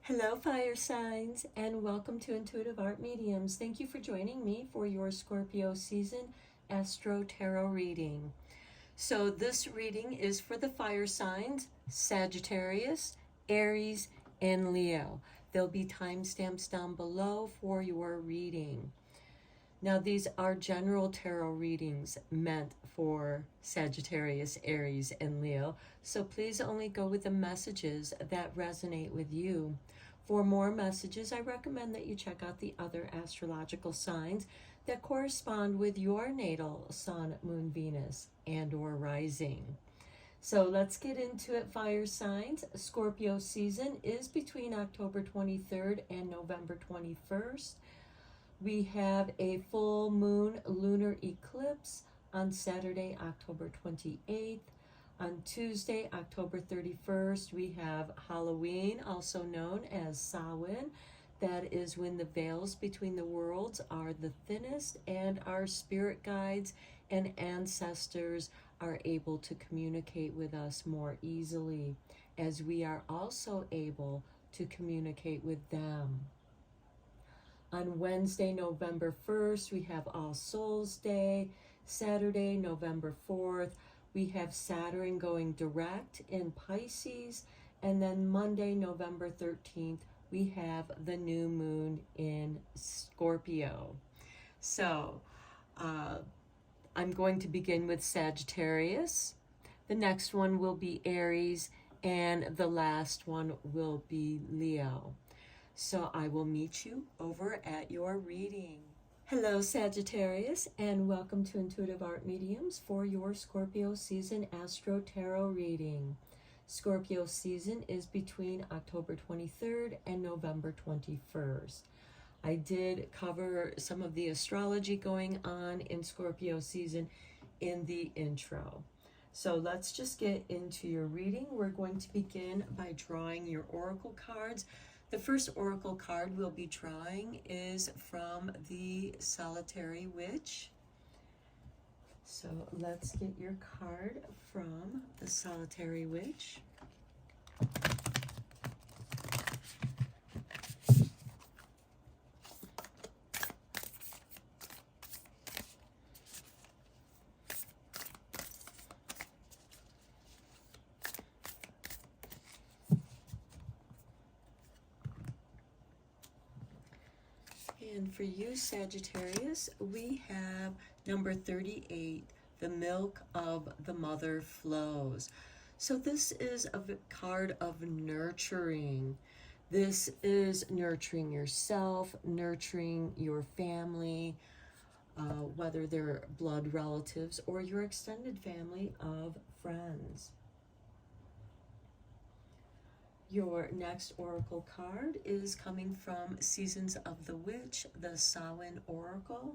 Hello, fire signs, and welcome to Intuitive Art Mediums. Thank you for joining me for your Scorpio season Astro Tarot reading. So this reading is for the fire signs, Sagittarius, Aries, and Leo. There'll be timestamps down below for your reading. Now, these are general tarot readings meant for Sagittarius, Aries, and Leo, so please only go with the messages that resonate with you. For more messages, I recommend that you check out the other astrological signs that correspond with your natal Sun, Moon, Venus, and or rising. So let's get into it, fire signs. Scorpio season is between October 23rd and November 21st. We have a full moon lunar eclipse on Saturday, October 28th. On Tuesday, October 31st, we have Halloween, also known as Samhain. That is when the veils between the worlds are the thinnest and our spirit guides and ancestors are able to communicate with us more easily, as we are also able to communicate with them. On Wednesday, November 1st, we have All Souls Day. Saturday, November 4th, we have Saturn going direct in Pisces. And then Monday, November 13th, we have the new moon in Scorpio. So I'm going to begin with Sagittarius. The next one will be Aries, and the last one will be Leo. So I will meet you over at your reading. Hello, Sagittarius, and welcome to Intuitive Art Mediums for your Scorpio season Astro Tarot reading. Scorpio season is between October 23rd and November 21st. I did cover some of the astrology going on in Scorpio season in the intro. So let's just get into your reading. We're going to begin by drawing your oracle cards. The first oracle card we'll be drawing is from the Solitary Witch. So let's get your card from the Solitary Witch. And for you, Sagittarius, we have number 38, the milk of the mother flows. So this is a card of nurturing. This is nurturing yourself, nurturing your family, whether they're blood relatives or your extended family of friends. Your next oracle card is coming from Seasons of the Witch, the Samhain Oracle.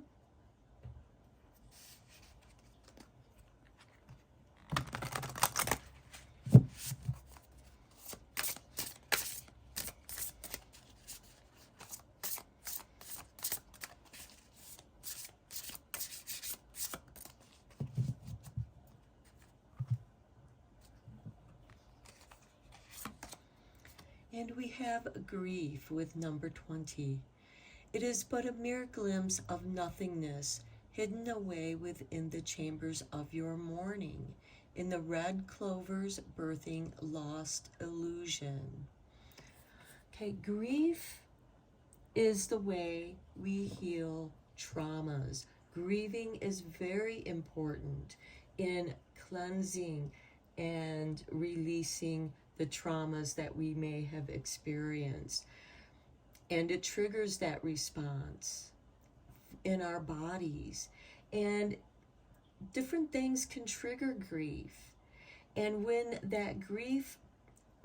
And we have grief with number 20. It is but a mere glimpse of nothingness hidden away within the chambers of your mourning, in the red clovers birthing lost illusion. Okay, grief is the way we heal traumas. Grieving is very important in cleansing and releasing the traumas that we may have experienced. And it triggers that response in our bodies. And different things can trigger grief. And when that grief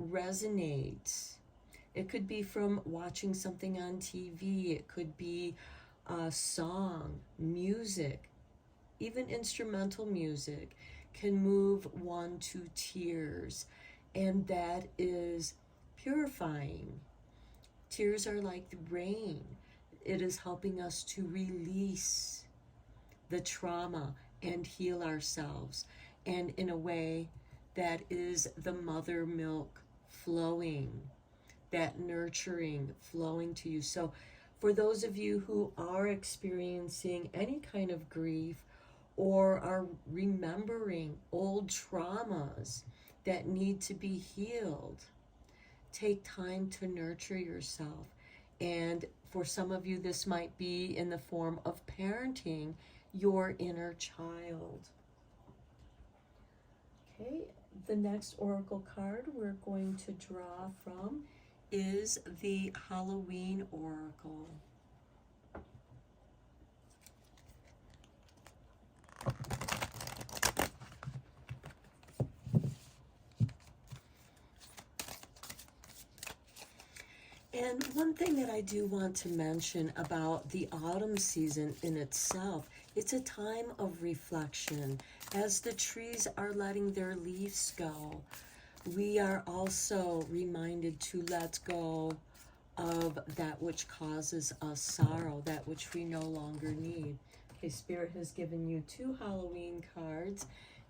resonates, it could be from watching something on TV, it could be a song, music, even instrumental music can move one to tears. And that is purifying. Tears are like the rain. It is helping us to release the trauma and heal ourselves. And in a way that is the mother milk flowing, that nurturing flowing to you. So for those of you who are experiencing any kind of grief or are remembering old traumas that need to be healed, take time to nurture yourself. And for some of you, this might be in the form of parenting your inner child. Okay, the next oracle card we're going to draw from is the Halloween Oracle. And one thing that I do want to mention about the autumn season in itself, it's a time of reflection. As the trees are letting their leaves go, we are also reminded to let go of that which causes us sorrow, that which we no longer need. Okay, Spirit has given you 2 Halloween cards,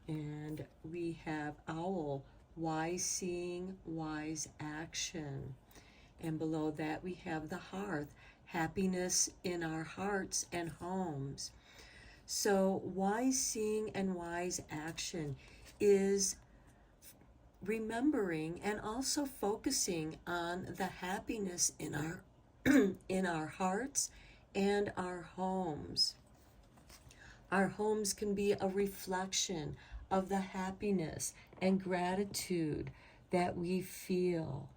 and we have Owl, Wise Seeing, Wise Action. And below that we have the Hearth, happiness in our hearts and homes. So wise seeing and wise action is remembering and also focusing on the happiness in our in our hearts and our homes. Our homes can be a reflection of the happiness and gratitude that we feel.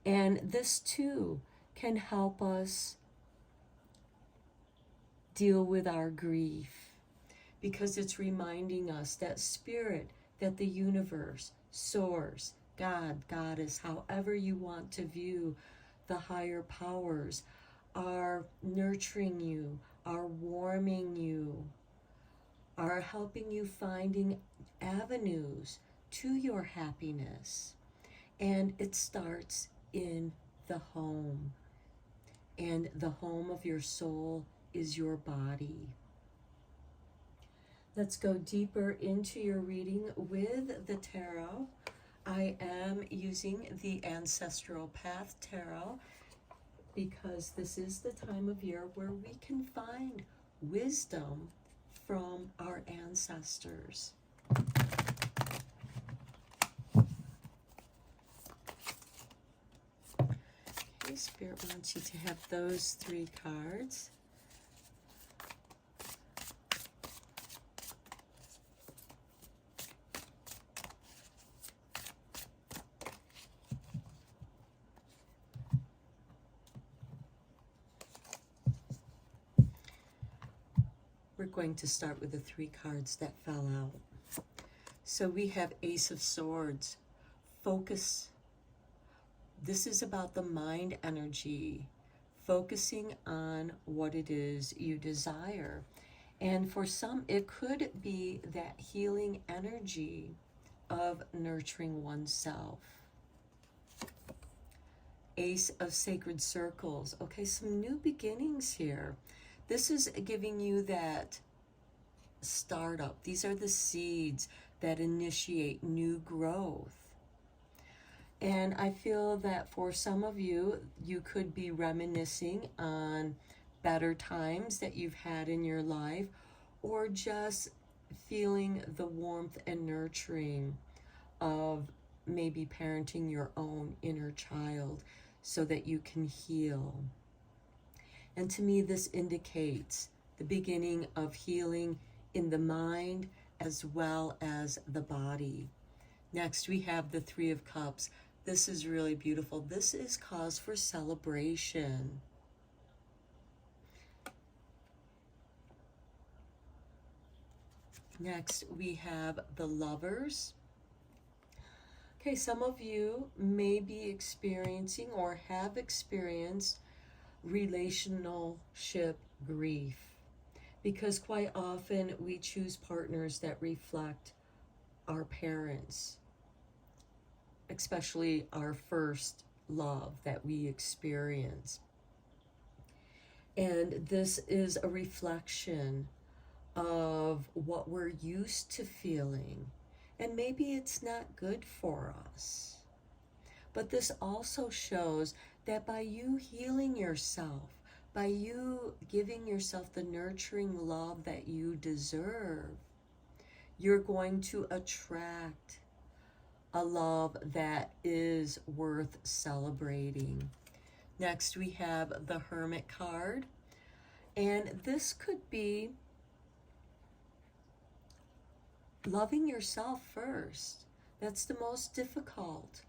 And this too can help us deal with our grief, because it's reminding us that Spirit, that the universe, Source, God, Goddess, however you want to view the higher powers, are nurturing you, are warming you, are helping you finding avenues to your happiness. And it starts in the home. And the home of your soul is your body. Let's go deeper into your reading with the tarot. I am using the Ancestral Path Tarot because this is the time of year where we can find wisdom from our ancestors. Okay, Spirit wants you to have those 3 cards. We're going to start with the 3 cards that fell out. So we have Ace of Swords, focus. This is about the mind energy, focusing on what it is you desire. And for some, it could be that healing energy of nurturing oneself. Ace of Sacred Circles. Okay, some new beginnings here. This is giving you that startup. These are the seeds that initiate new growth. And I feel that for some of you, you could be reminiscing on better times that you've had in your life, or just feeling the warmth and nurturing of maybe parenting your own inner child so that you can heal. And to me, this indicates the beginning of healing in the mind as well as the body. Next, we have the 3 of Cups. This is really beautiful. This is cause for celebration. Next, we have the Lovers. Okay, some of you may be experiencing or have experienced relationship grief, because quite often we choose partners that reflect our parents, especially our first love that we experience. And this is a reflection of what we're used to feeling, and maybe it's not good for us. But this also shows that by you healing yourself, by you giving yourself the nurturing love that you deserve, you're going to attract a love that is worth celebrating. Next, we have the Hermit card. And this could be loving yourself first. That's the most difficult.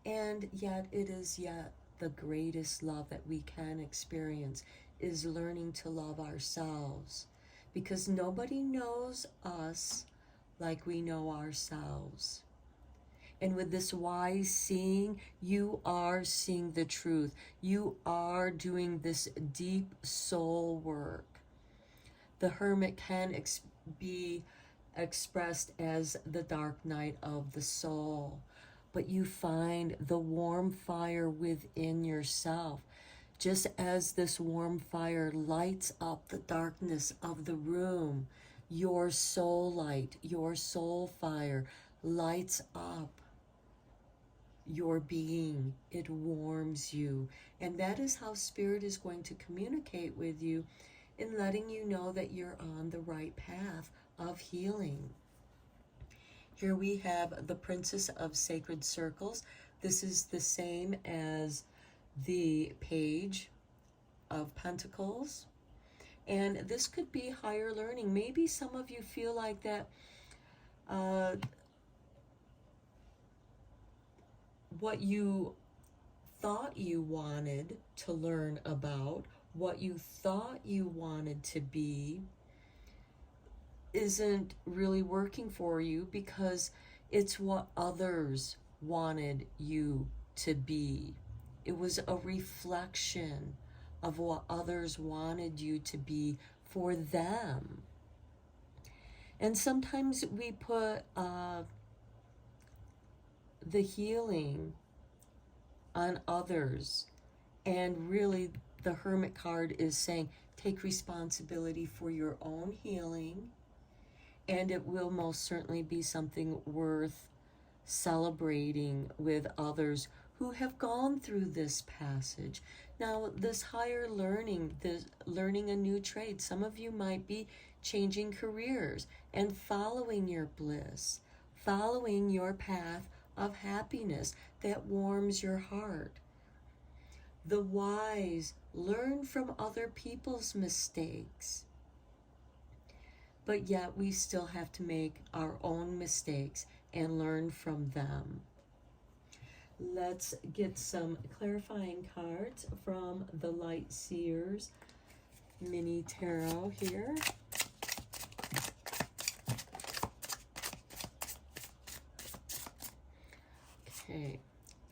And yet it is yet the greatest love that we can experience, is learning to love ourselves. Because nobody knows us like we know ourselves. And with this wise seeing, you are seeing the truth. You are doing this deep soul work. The Hermit can be expressed as the dark night of the soul, but you find the warm fire within yourself. Just as this warm fire lights up the darkness of the room, your soul light, your soul fire lights up your being. It warms you. And that is how Spirit is going to communicate with you, in letting you know that you're on the right path of healing. Here we have the Princess of Sacred Circles. This is the same as the Page of Pentacles. And this could be higher learning. Maybe some of you feel like that what you thought you wanted to learn about, what you thought you wanted to be, isn't really working for you because it's what others wanted you to be. It was a reflection of what others wanted you to be for them. And sometimes we put the healing on others, and really the Hermit card is saying take responsibility for your own healing, and it will most certainly be something worth celebrating with others who have gone through this passage. Now, this higher learning, this learning a new trade, some of you might be changing careers and following your bliss, following your path of happiness that warms your heart. The wise learn from other people's mistakes, but yet we still have to make our own mistakes and learn from them. Let's get some clarifying cards from the Light Seers mini tarot here. Okay,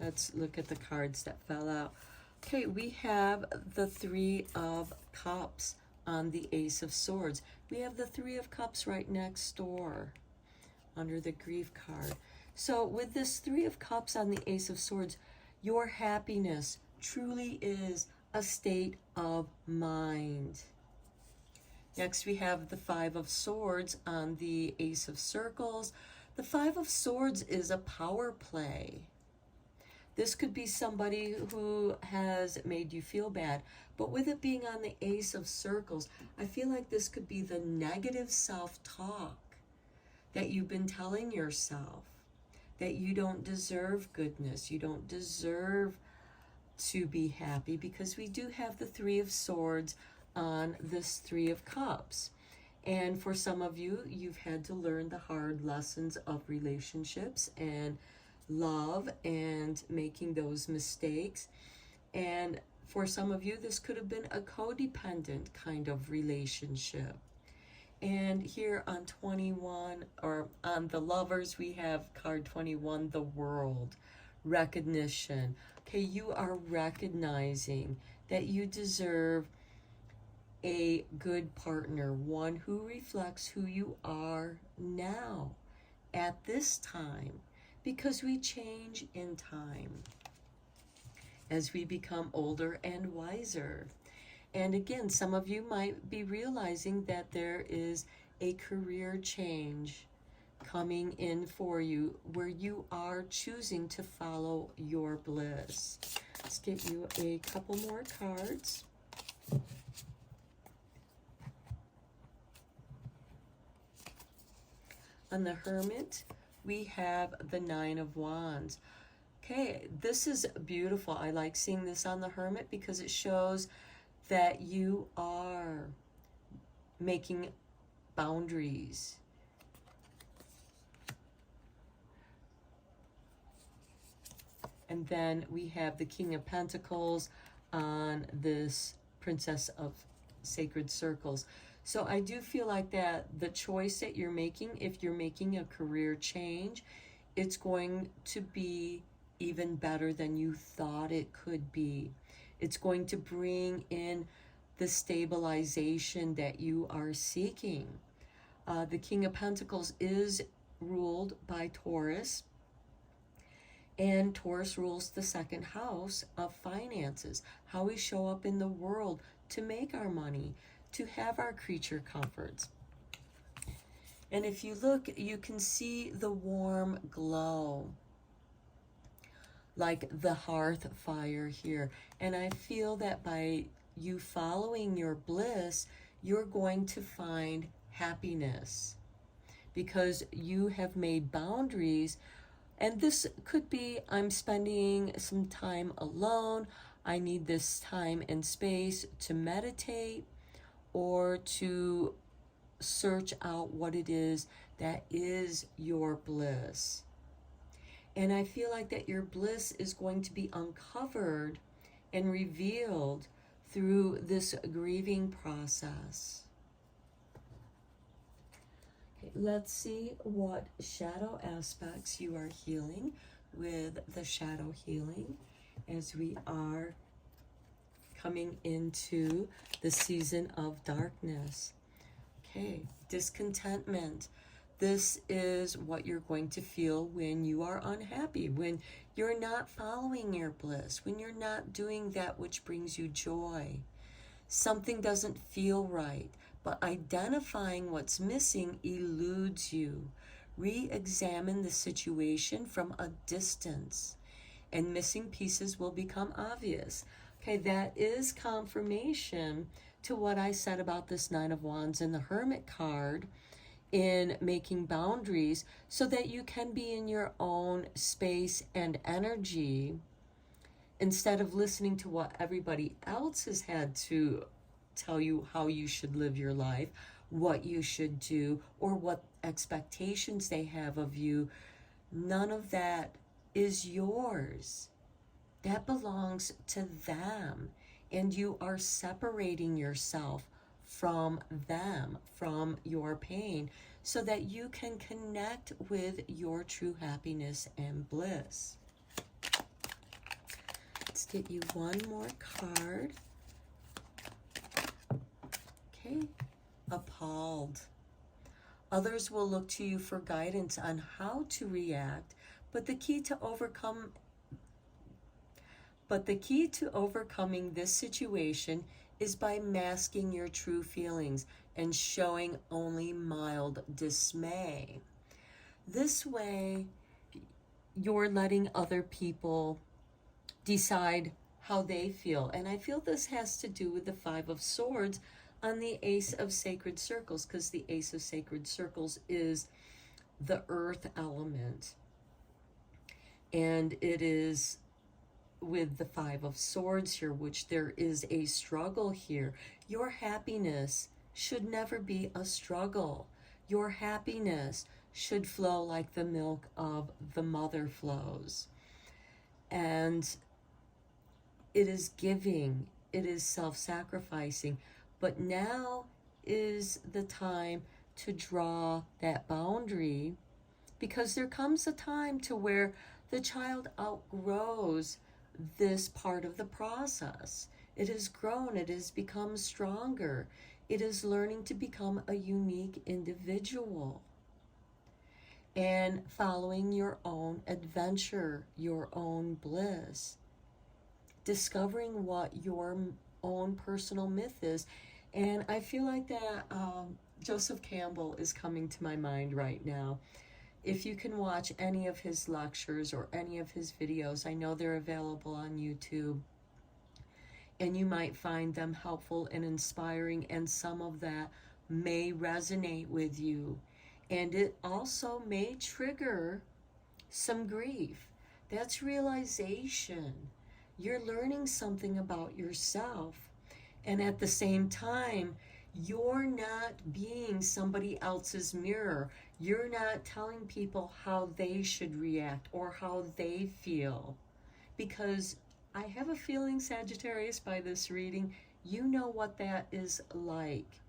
let's look at the cards that fell out. Okay, we have the Three of Cups on the Ace of Swords. We have the Three of Cups right next door under the Grief card. So with this Three of Cups on the Ace of Swords, your happiness truly is a state of mind. Next, we have the Five of Swords on the Ace of Circles. The Five of Swords is a power play. This could be somebody who has made you feel bad, but with it being on the Ace of Circles, I feel like this could be the negative self-talk that you've been telling yourself, that you don't deserve goodness, you don't deserve to be happy, because we do have the Three of Swords on this Three of Cups. And for some of you, you've had to learn the hard lessons of relationships and love and making those mistakes. And for some of you, this could have been a codependent kind of relationship. And here on 21, or on the Lovers, we have card 21, the World, recognition. Okay, you are recognizing that you deserve a good partner, one who reflects who you are now at this time, because we change in time as we become older and wiser. And again, some of you might be realizing that there is a career change coming in for you, where you are choosing to follow your bliss. Let's get you a couple more cards. On the Hermit, we have the Nine of Wands. Okay, this is beautiful. I like seeing this on the Hermit because it shows that you are making boundaries. And then we have the King of Pentacles on this Princess of Sacred Circles. So I do feel like that the choice that you're making, if you're making a career change, it's going to be even better than you thought it could be. It's going to bring in the stabilization that you are seeking. The King of Pentacles is ruled by Taurus, and Taurus rules the second house of finances, how we show up in the world to make our money, to have our creature comforts. And if you look, you can see the warm glow, like the hearth fire here. And I feel that by you following your bliss, you're going to find happiness because you have made boundaries. And this could be, I'm spending some time alone. I need this time and space to meditate or to search out what it is that is your bliss. And I feel like that your bliss is going to be uncovered and revealed through this grieving process. Okay, let's see what shadow aspects you are healing with the shadow healing as we are coming into the season of darkness. Okay, discontentment. This is what you're going to feel when you are unhappy, when you're not following your bliss, when you're not doing that which brings you joy. Something doesn't feel right, but identifying what's missing eludes you. Re-examine the situation from a distance, and missing pieces will become obvious. Okay, that is confirmation to what I said about this Nine of Wands and the Hermit card in making boundaries so that you can be in your own space and energy instead of listening to what everybody else has had to tell you how you should live your life, what you should do, or what expectations they have of you. None of that is yours. That belongs to them, and you are separating yourself from them, from your pain, so that you can connect with your true happiness and bliss. Let's get you one more card. Okay, appalled. Others will look to you for guidance on how to react, but the key to overcoming this situation is by masking your true feelings and showing only mild dismay. This way, you're letting other people decide how they feel. And I feel this has to do with the Five of Swords on the Ace of Sacred Circles, because the Ace of Sacred Circles is the earth element. And it is with the Five of Swords here, which there is a struggle here. Your happiness should never be a struggle. Your happiness should flow like the milk of the mother flows. And it is giving, it is self-sacrificing. But now is the time to draw that boundary, because there comes a time to where the child outgrows this part of the process. It has grown, it has become stronger. It is learning to become a unique individual and following your own adventure, your own bliss, discovering what your own personal myth is. And I feel like that Joseph Campbell is coming to my mind right now. if you can watch any of his lectures or any of his videos, I know they're available on YouTube, and you might find them helpful and inspiring, and some of that may resonate with you. And it also may trigger some grief. That's realization. You're learning something about yourself. And at the same time, you're not being somebody else's mirror. You're not telling people how they should react or how they feel. Because I have a feeling, Sagittarius, by this reading, you know what that is like.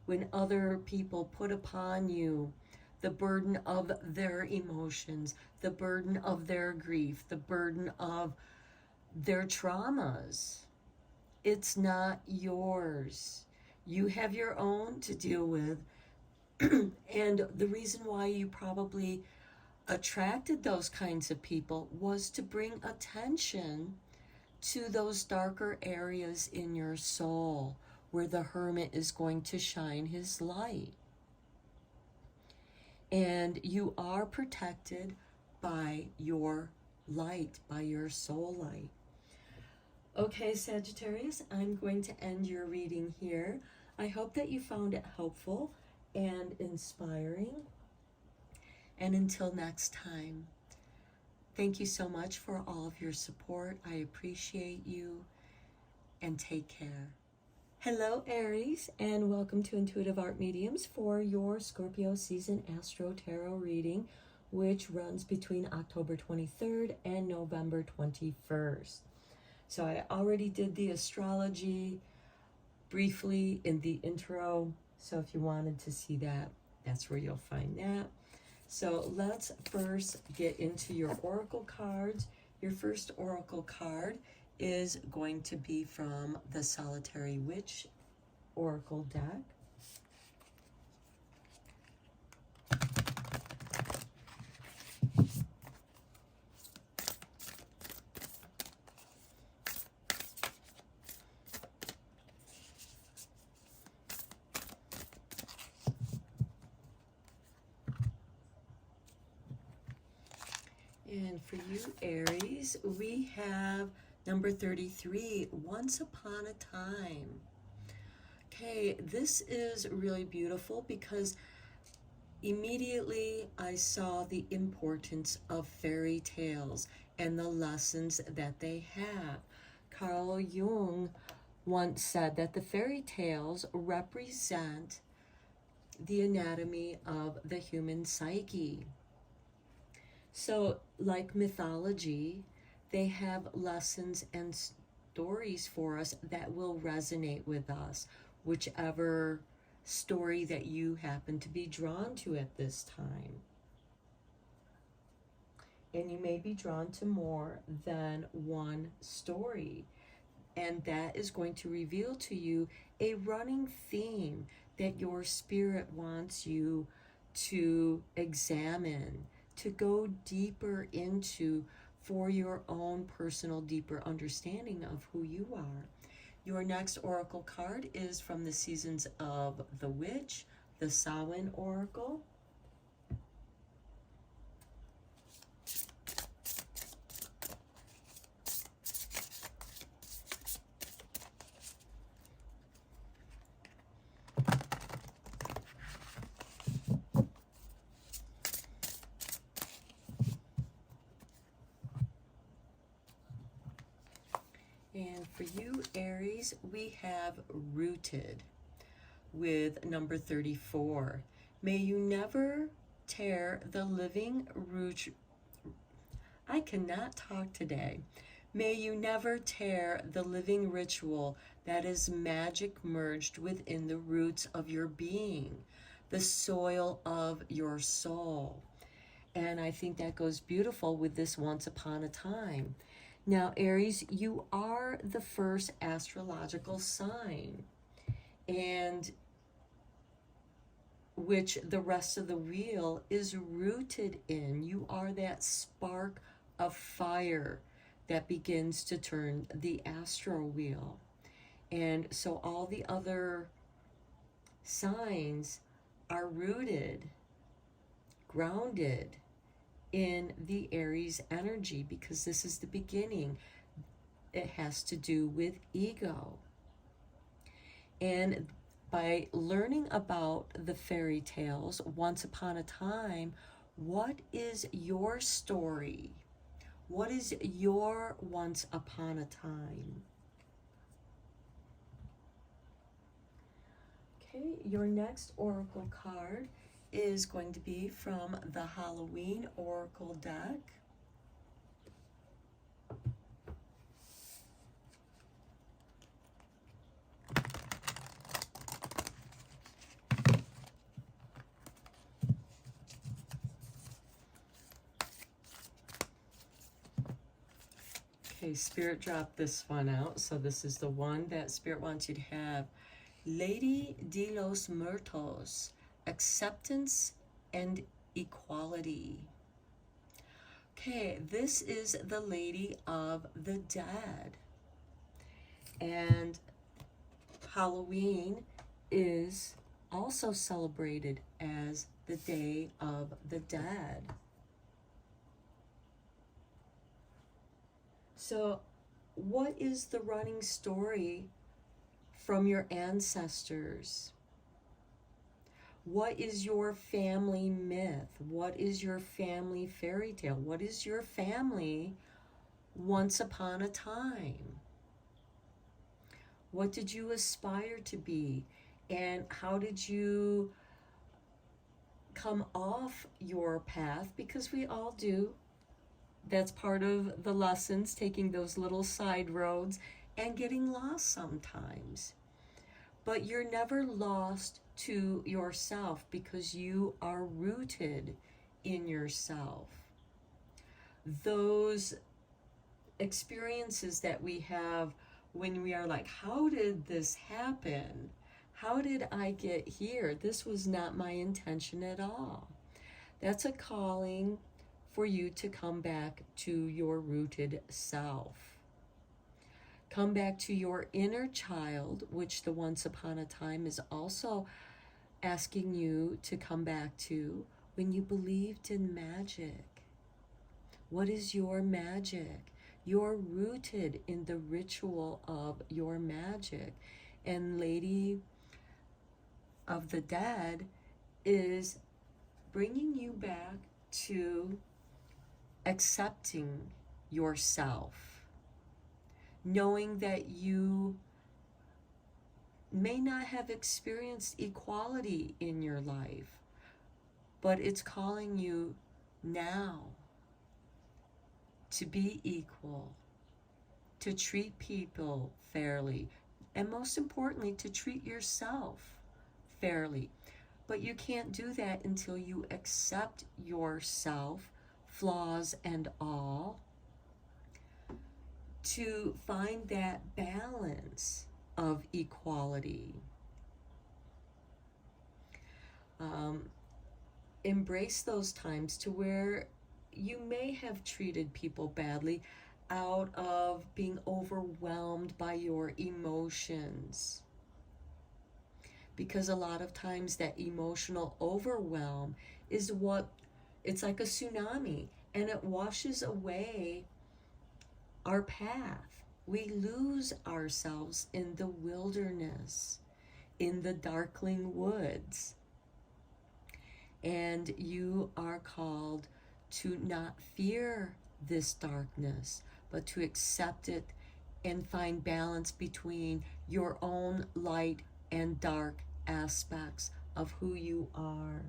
When other people put upon you the burden of their emotions, the burden of their grief, the burden of their traumas. It's not yours. You have your own to deal with. And the reason why you probably attracted those kinds of people was to bring attention to those darker areas in your soul where the hermit is going to shine his light. And you are protected by your light, by your soul light. Okay, Sagittarius, I'm going to end your reading here. I hope that you found it helpful and inspiring. And until next time, thank you so much for all of your support. I appreciate you, and take care. Hello, Aries, and welcome to Intuitive Art Mediums for your Scorpio season Astro Tarot reading, which runs between October 23rd and November 21st. So I already did the astrology briefly in the intro, so if you wanted to see that, that's where you'll find that. So let's first get into your oracle cards. Your first oracle card is going to be from the Solitary Witch Oracle deck. And for you, Aries, we have number 33, Once Upon a Time. Okay, this is really beautiful because immediately I saw the importance of fairy tales and the lessons that they have. Carl Jung once said that the fairy tales represent the anatomy of the human psyche. So, like mythology, they have lessons and stories for us that will resonate with us, whichever story that you happen to be drawn to at this time. And you may be drawn to more than one story. And that is going to reveal to you a running theme that your spirit wants you to examine, to go deeper into for your own personal deeper understanding of who you are. Your next oracle card is from the seasons of the Witch, the Samhain Oracle. And for you, Aries, we have Rooted with number 34. May you never tear the living root. I cannot talk today. May you never tear the living ritual that is magic merged within the roots of your being, the soil of your soul. And I think that goes beautiful with this Once Upon a Time. Now, Aries, you are the first astrological sign, and which the rest of the wheel is rooted in. You are that spark of fire that begins to turn the astro wheel. And so all the other signs are rooted, grounded in the Aries energy, because this is the beginning. It has to do with ego. And by learning about the fairy tales, once upon a time, what is your story? What is your once upon a time? Okay, your next oracle card is going to be from the Halloween Oracle deck. Okay, Spirit dropped this one out, so this is the one that Spirit wants you to have. Lady de los Muertos, acceptance and equality. Okay, this is the Lady of the Dead. And Halloween is also celebrated as the Day of the Dead. So, what is the running story from your ancestors? What is your family myth? What is your family fairy tale? What is your family once upon a time? What did you aspire to be? And how did you come off your path? Because we all do. That's part of the lessons, taking those little side roads and getting lost sometimes. But you're never lost to yourself, because you are rooted in yourself. Those experiences that we have when we are like, how did this happen? How did I get here? This was not my intention at all. That's a calling for you to come back to your rooted self. Come back to your inner child, which the once upon a time is also asking you to come back to, when you believed in magic. What is your magic? You're rooted in the ritual of your magic. And Lady of the Dead is bringing you back to accepting yourself, knowing that you may not have experienced equality in your life, but it's calling you now to be equal, to treat people fairly, and most importantly, to treat yourself fairly. But you can't do that until you accept yourself, flaws and all, to find that balance of equality. Embrace those times to where you may have treated people badly out of being overwhelmed by your emotions. Because a lot of times that emotional overwhelm is it's like a tsunami, and it washes away our path. We lose ourselves in the wilderness, in the darkling woods. And you are called to not fear this darkness, but to accept it and find balance between your own light and dark aspects of who you are.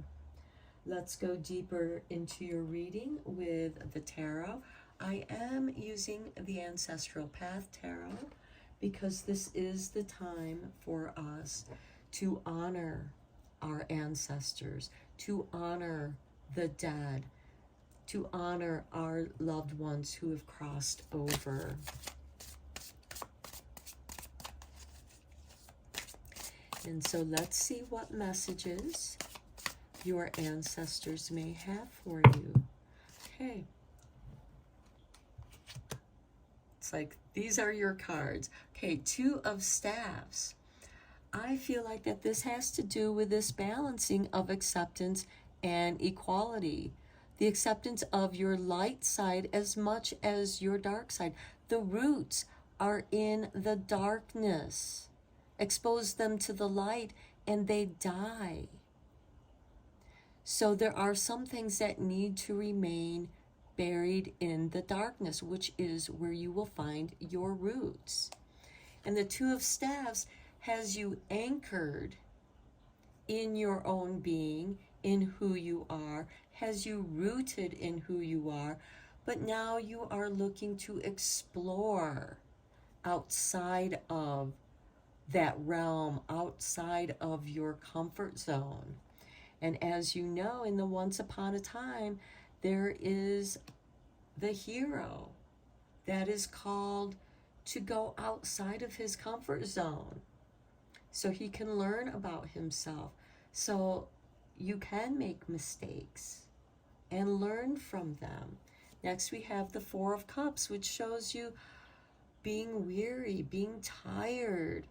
Let's go deeper into your reading with the tarot. I am using the Ancestral Path Tarot because this is the time for us to honor our ancestors, to honor the dead, to honor our loved ones who have crossed over. And so let's see what messages your ancestors may have for you. Okay. It's like, these are your cards. Okay, Two of Staffs. I feel like that this has to do with this balancing of acceptance and equality. the acceptance of your light side as much as your dark side. The roots are in the darkness. Expose them to the light and they die. So there are some things that need to remain buried in the darkness, which is where you will find your roots. And the Two of Staves has you anchored in your own being, in who you are, has you rooted in who you are, but now you are looking to explore outside of that realm, outside of your comfort zone. And as you know, in the Once Upon a Time, there is the hero that is called to go outside of his comfort zone so he can learn about himself. So you can make mistakes and learn from them. Next, we have the Four of Cups, which shows you being weary, being tired,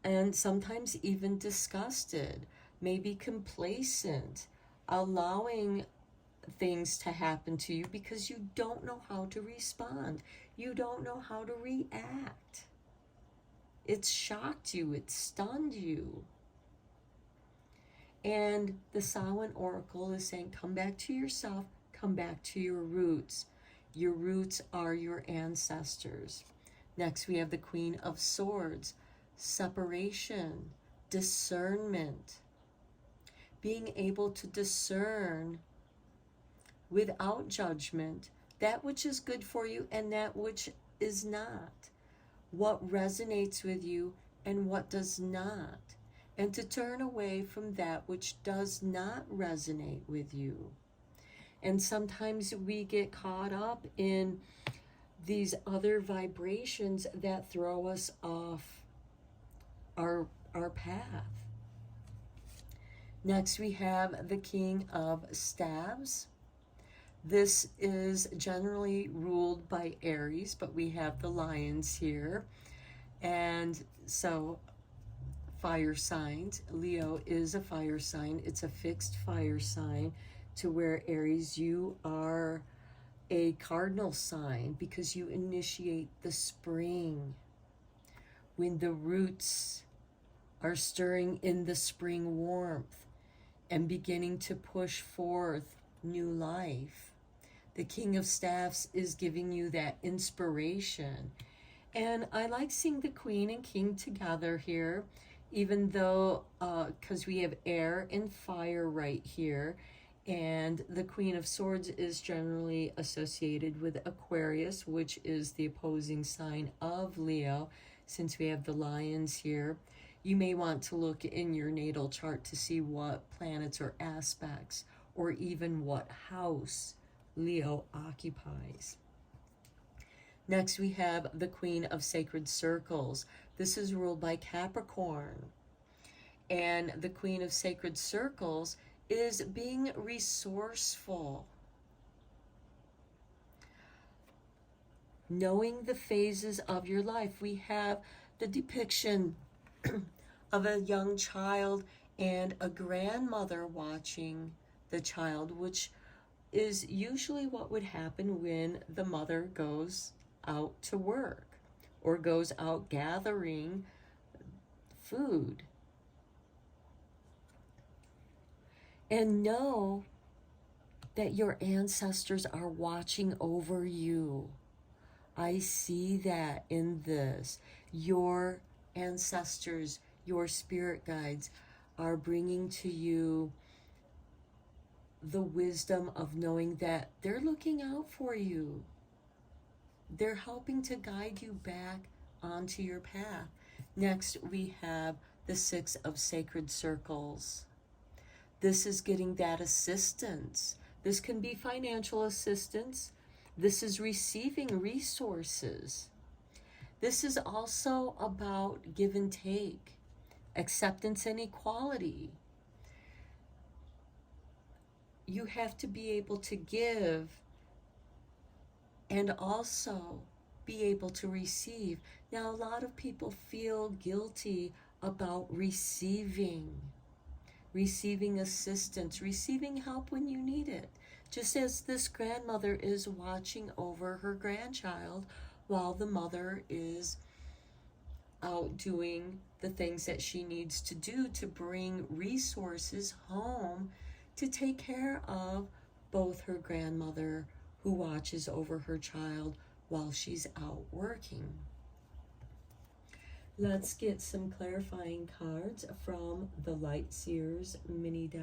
and sometimes even disgusted, maybe complacent, allowing things to happen to you because you don't know how to respond. You don't know how to react. It's shocked you, it stunned you. And the Samhain Oracle is saying, come back to yourself, come back to your roots. Your roots are your ancestors. Next, we have the Queen of Swords, separation, discernment, being able to discern without judgment that which is good for you and that which is not, what resonates with you and what does not, and to turn away from that which does not resonate with you. And sometimes we get caught up in these other vibrations that throw us off our path. Next, we have the King of Staves. This is generally ruled by Aries, but we have the lions here. And so fire signs. Leo is a fire sign. It's a fixed fire sign, to where Aries, you are a cardinal sign because you initiate the spring. When the roots are stirring in the spring warmth and beginning to push forth new life. The King of Staves is giving you that inspiration. And I like seeing the Queen and King together here, even though, because we have air and fire right here. And the Queen of Swords is generally associated with Aquarius, which is the opposing sign of Leo, since we have the lions here. You may want to look in your natal chart to see what planets or aspects, or even what house Leo occupies. Next, we have the Queen of Sacred Circles. This is ruled by Capricorn. And the Queen of Sacred Circles is being resourceful, knowing the phases of your life. We have the depiction of a young child and a grandmother watching the child, which is usually what would happen when the mother goes out to work or goes out gathering food. And know that your ancestors are watching over you. I see that in this. Your ancestors, your spirit guides, are bringing to you the wisdom of knowing that they're looking out for you. They're helping to guide you back onto your path. Next, we have the Six of Sacred Circles. This is getting that assistance. This can be financial assistance. This is receiving resources. This is also about give and take, acceptance and equality. You have to be able to give and also be able to receive. Now, a lot of people feel guilty about receiving. receiving assistance, receiving help when you need it. Just as this grandmother is watching over her grandchild while the mother is out doing the things that she needs to do to bring resources home to take care of both her grandmother, who watches over her child while she's out working. Let's get some clarifying cards from the Light Seers mini deck.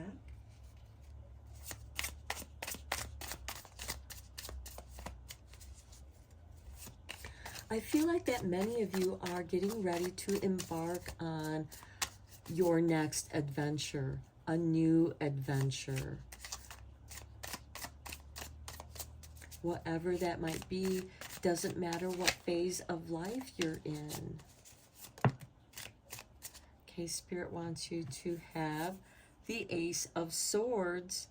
I feel like that many of you are getting ready to embark on your next adventure, a new adventure. Whatever that might be, doesn't matter what phase of life you're in. Okay, Spirit wants you to have the Ace of Swords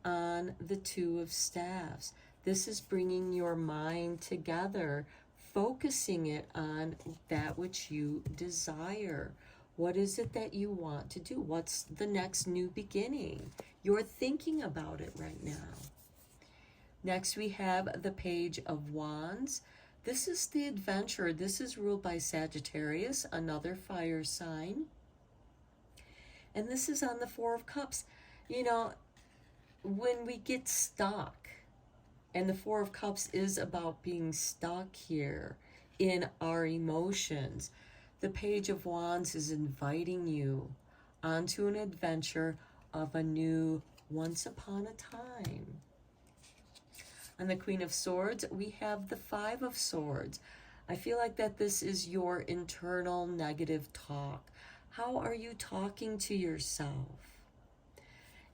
on the Two of Staffs. This is bringing your mind together, focusing it on that which you desire. What is it that you want to do? What's the next new beginning? You're thinking about it right now. Next, we have the Page of Wands. This is the adventure. This is ruled by Sagittarius, another fire sign. And this is on the Four of Cups. You know, when we get stuck, and the Four of Cups is about being stuck here in our emotions, the Page of Wands is inviting you onto an adventure of a new once upon a time. On the Queen of Swords, we have the Five of Swords. I feel like that this is your internal negative talk. How are you talking to yourself?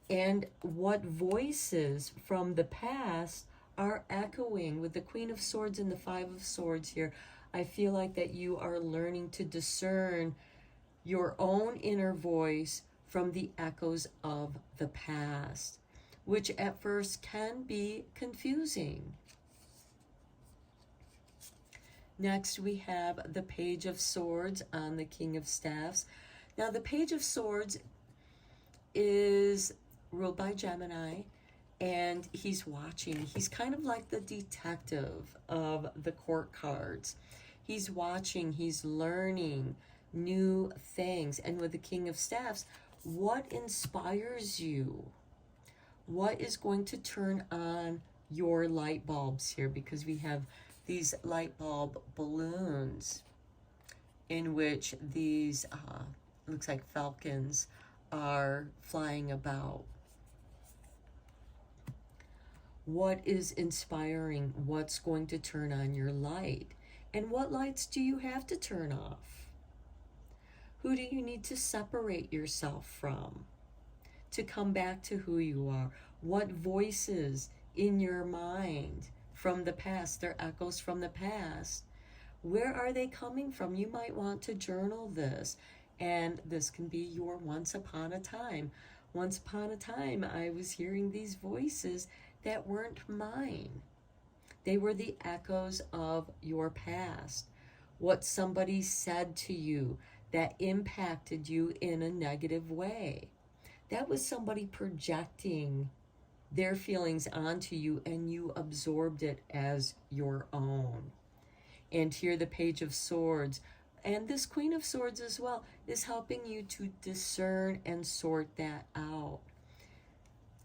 And what voices from the past are echoing? With the Queen of Swords and the Five of Swords here, I feel like that you are learning to discern your own inner voice from the echoes of the past, which at first can be confusing. Next, we have the Page of Swords on the King of Staffs. Now, the Page of Swords is ruled by Gemini, and he's watching. He's kind of like the detective of the court cards. He's watching, he's learning new things. And with the King of Staffs, what inspires you? What is going to turn on your light bulbs here? Because we have these light bulb balloons in which these, looks like falcons, are flying about. What is inspiring? What's going to turn on your light? And what lights do you have to turn off? Who do you need to separate yourself from to come back to who you are? What voices in your mind from the past, they're echoes from the past, where are they coming from? You might want to journal this, and this can be your once upon a time. Once upon a time, I was hearing these voices that weren't mine. They were the echoes of your past. What somebody said to you that impacted you in a negative way. That was somebody projecting their feelings onto you, and you absorbed it as your own. And here the Page of Swords, and this Queen of Swords as well, is helping you to discern and sort that out.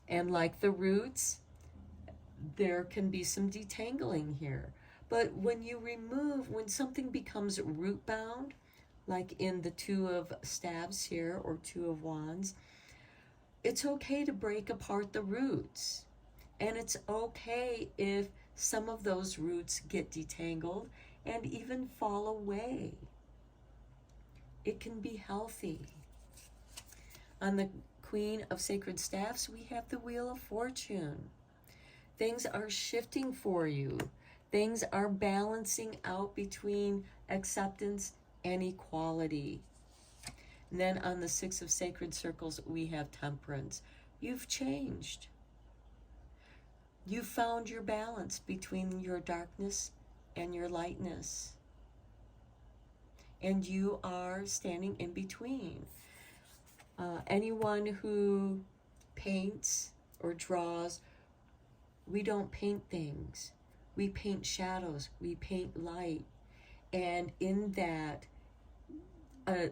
And like the roots, there can be some detangling here. But when you remove, when something becomes root bound, like in the Two of Staves here, or Two of Wands, it's okay to break apart the roots. And it's okay if some of those roots get detangled and even fall away. It can be healthy. On the Queen of Sacred Staffs, we have the Wheel of Fortune. Things are shifting for you. Things are balancing out between acceptance and equality. And then on the Six of Sacred Circles, we have Temperance. You've changed. You found your balance between your darkness and your lightness. And you are standing in between. Anyone who paints or draws, we don't paint things. We paint shadows. We paint light. And in that,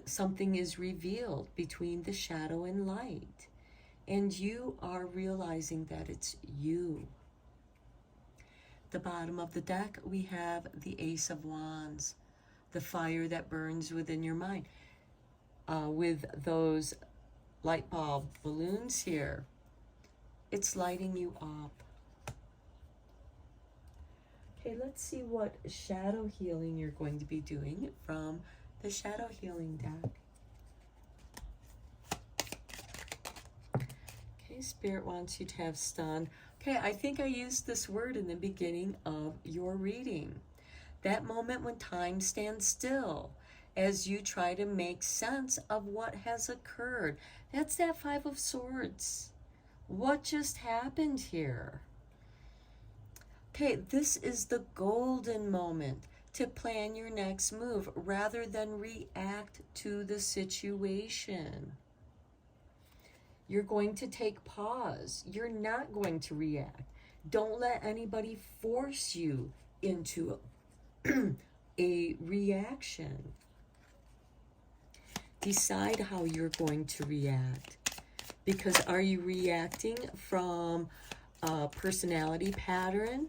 something is revealed between the shadow and light. And you are realizing that it's you. The bottom of the deck, we have the Ace of Wands, the fire that burns within your mind. With those light bulb balloons here, it's lighting you up. Okay, let's see what shadow healing you're going to be doing from the shadow healing deck. Okay, Spirit wants you to have stun. Okay, I think I used this word in the beginning of your reading. That moment when time stands still as you try to make sense of what has occurred. That's that Five of Swords. What just happened here? Okay, this is the golden moment to plan your next move rather than react to the situation. You're going to take pause. You're not going to react. Don't let anybody force you into a reaction. Decide how you're going to react. Because are you reacting from a personality pattern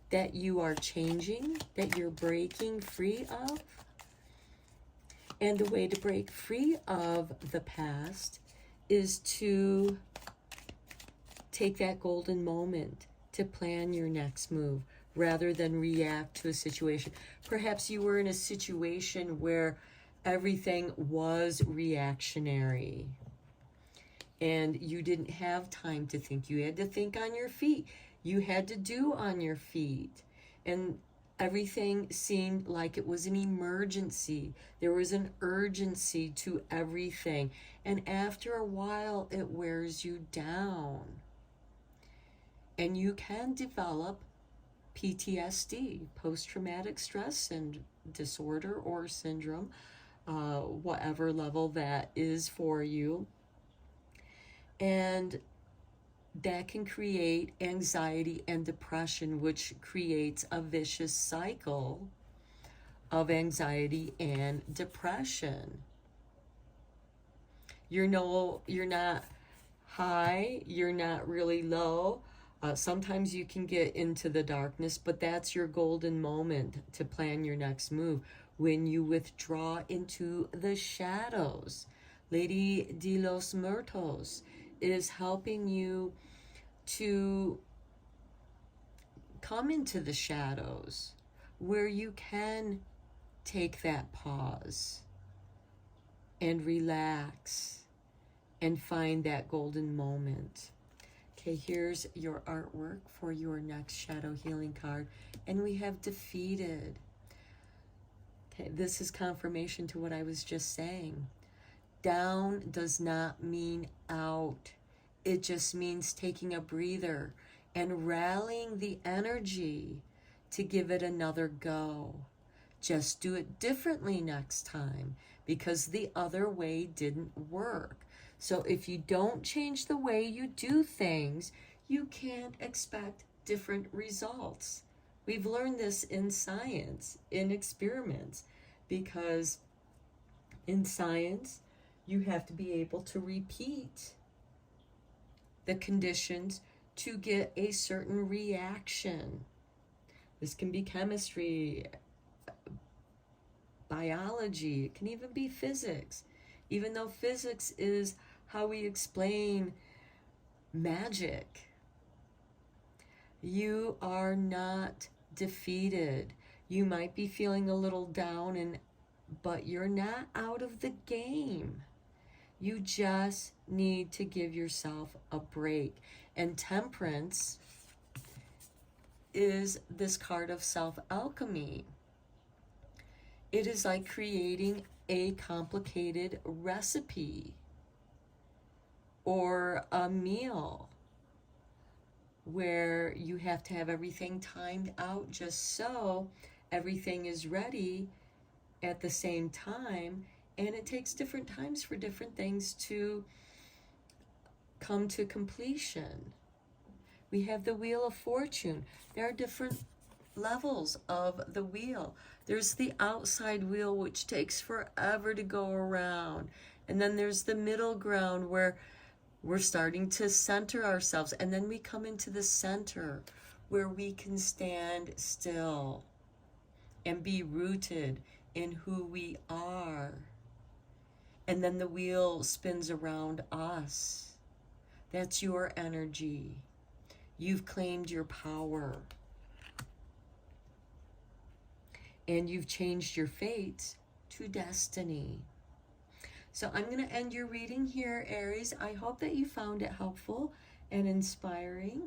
that you are changing, that you're breaking free of? And the way to break free of the past is to take that golden moment to plan your next move rather than react to a situation. Perhaps you were in a situation where everything was reactionary and you didn't have time to think. You had to think on your feet. You had to do on your feet. And everything seemed like it was an emergency. There was an urgency to everything. And after a while, it wears you down. And you can develop PTSD, post-traumatic stress disorder or syndrome, whatever level that is for you. And that can create anxiety and depression, which creates a vicious cycle of anxiety and depression. You're not high, you're not really low. Sometimes you can get into the darkness, but that's your golden moment to plan your next move when you withdraw into the shadows. Lady de los Muertos is helping you to come into the shadows where you can take that pause and relax and find that golden moment. Okay, here's your artwork for your next shadow healing card. And we have defeated. Okay, this is confirmation to what I was just saying. Down does not mean out. It just means taking a breather and rallying the energy to give it another go. Just do it differently next time because the other way didn't work. So if you don't change the way you do things, you can't expect different results. We've learned this in science, in experiments, because in science, you have to be able to repeat the conditions to get a certain reaction. This can be chemistry, biology, it can even be physics. Even though physics is how we explain magic. You are not defeated. You might be feeling a little down, but you're not out of the game. You just need to give yourself a break. And Temperance is this card of self-alchemy. It is like creating a complicated recipe or a meal where you have to have everything timed out just so everything is ready at the same time And it takes different times for different things to come to completion. We have the Wheel of Fortune. There are different levels of the wheel. There's the outside wheel, which takes forever to go around. And then there's the middle ground where we're starting to center ourselves. And then we come into the center where we can stand still and be rooted in who we are. And then the wheel spins around us. That's your energy. You've claimed your power. And you've changed your fate to destiny. So I'm going to end your reading here, Aries. I hope that you found it helpful and inspiring.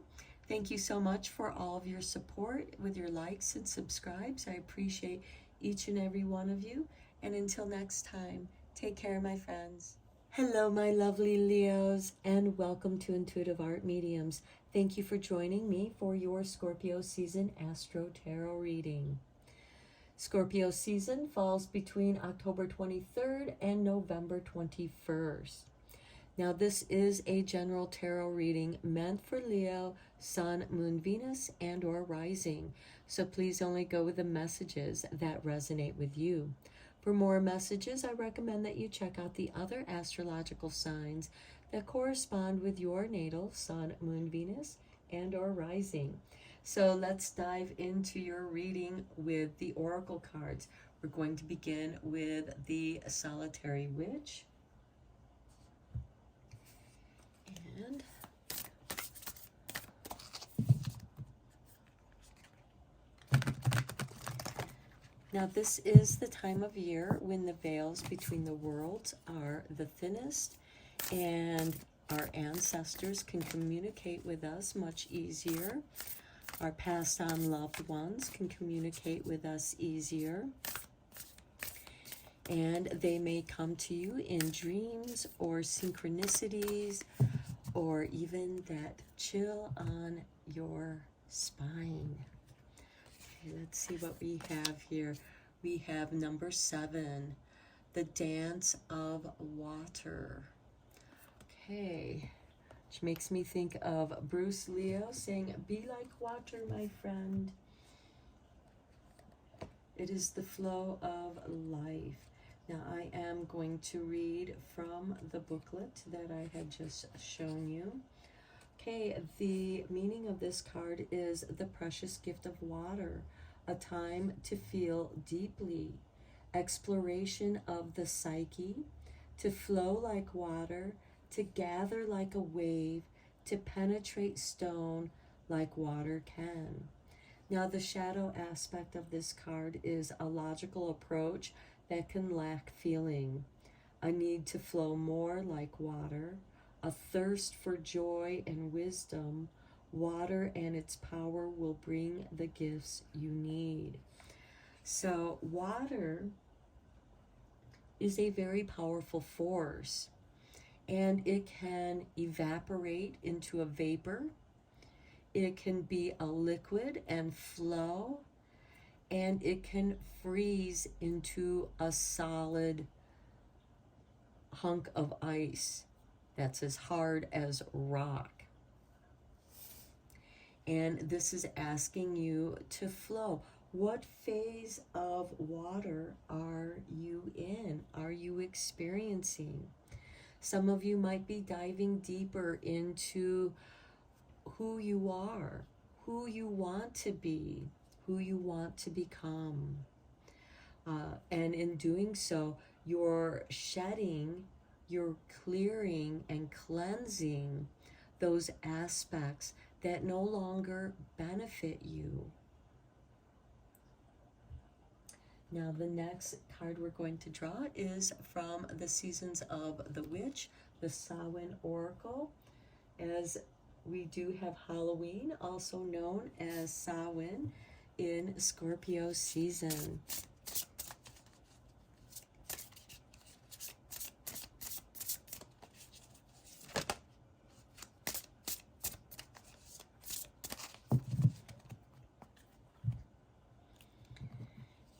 Thank you so much for all of your support with your likes and subscribes. I appreciate each and every one of you. And until next time, take care, my friends. Hello, my lovely Leos, and welcome to Intuitive Art Mediums. Thank you for joining me for your Scorpio season Astro Tarot reading. Scorpio season falls between October 23rd and November 21st. Now, this is a general tarot reading meant for Leo, Sun, Moon, Venus, and or Rising. So please only go with the messages that resonate with you. For more messages, I recommend that you check out the other astrological signs that correspond with your natal Sun, Moon, Venus, and or Rising. So let's dive into your reading with the oracle cards. We're going to begin with the Solitary Witch. And now this is the time of year when the veils between the worlds are the thinnest, and our ancestors can communicate with us much easier. Our passed on loved ones can communicate with us easier. And they may come to you in dreams or synchronicities, or even that chill on your spine. Okay, let's see what we have here. We have number 7, the Dance of Water. Okay. Which makes me think of Bruce Leo saying, "Be like water, my friend." It is the flow of life. Now, I am going to read from the booklet that I had just shown you. Okay, the meaning of this card is the precious gift of water, a time to feel deeply, exploration of the psyche, to flow like water, to gather like a wave, to penetrate stone like water can. Now, the shadow aspect of this card is a logical approach that can lack feeling, a need to flow more like water, a thirst for joy and wisdom. Water and its power will bring the gifts you need. So, water is a very powerful force. And it can evaporate into a vapor. It can be a liquid and flow. And it can freeze into a solid hunk of ice that's as hard as rock. And this is asking you to flow. What phase of water are you in? Are you experiencing? Some of you might be diving deeper into who you are, who you want to be, who you want to become. And in doing so, you're shedding, you're clearing and cleansing those aspects that no longer benefit you. Now, the next card we're going to draw is from the Seasons of the Witch, the Samhain Oracle, as we do have Halloween, also known as Samhain, in Scorpio season.